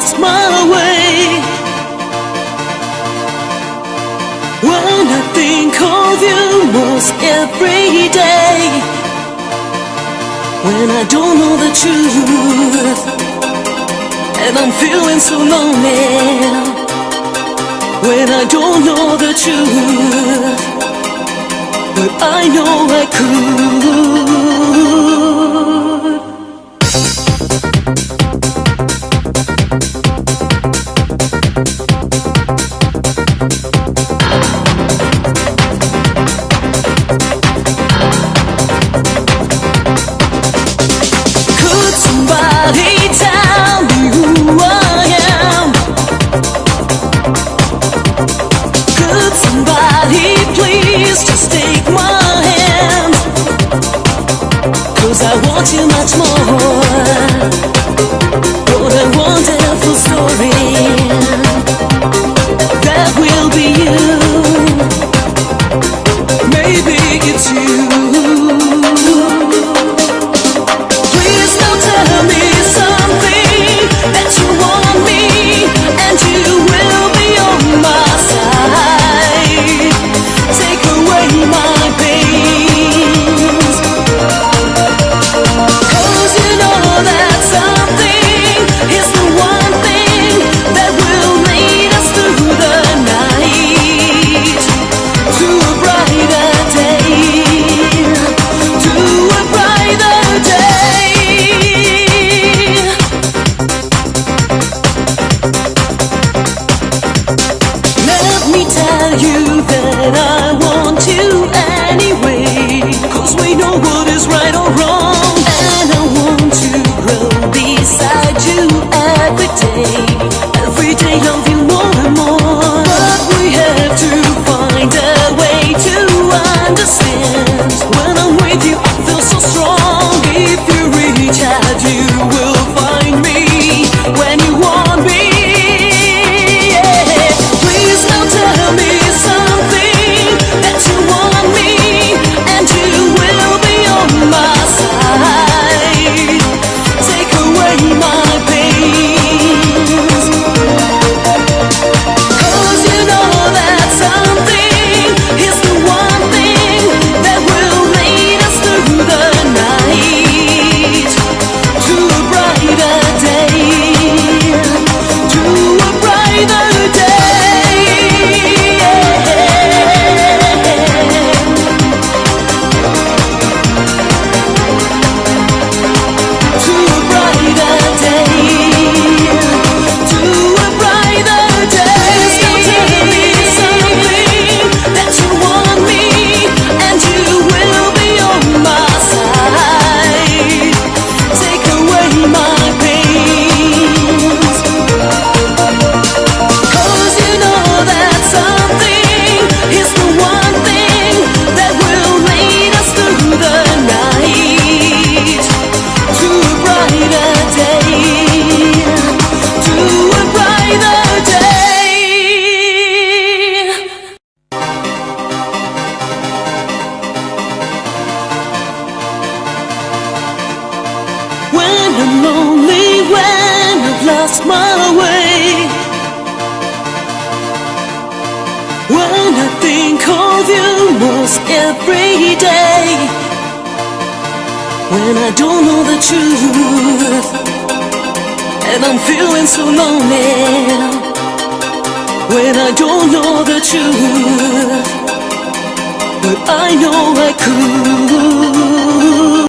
lost my way. When I think of you most every day, when I don't know the truth and I'm feeling so lonely, when I don't know the truth, but I know I could. Could somebody tell me who I am? Could somebody please just take my hand? 'Cause I want you much more. What a wonderful story that will be you. Maybe it's you. Please don't tell me something that you want me, and you will be on my side. Take away my pains, 'cause you know that something is the one thing that will lead us through the night to a brighter day, to a brighter day. Let me tell you that I want you anyway, 'cause we know what is right or wrong, and I want to grow beside you every day love you more and more. But we have to find a way to understand. When I'm with you I feel so strong. If you reach out you will find me when you want me. Yeah. Please don't tell me something that you want me, and you will be on my side. Take away my pains, 'cause you know that something is the one thing that will lead us through the night to a brighter day, to a brighter day. To a brighter day, to a brighter day. Please don't tell me something that you want me, and you will be on my side. Take away my pains, 'cause you know that something is the one thing that will lead us through the night to a brighter day, to a brighter day. When I'm lonely, when I've lost my way, when I think of you most every day, when I don't know the truth and I'm feeling so lonely, when I don't know the truth, but I know I could.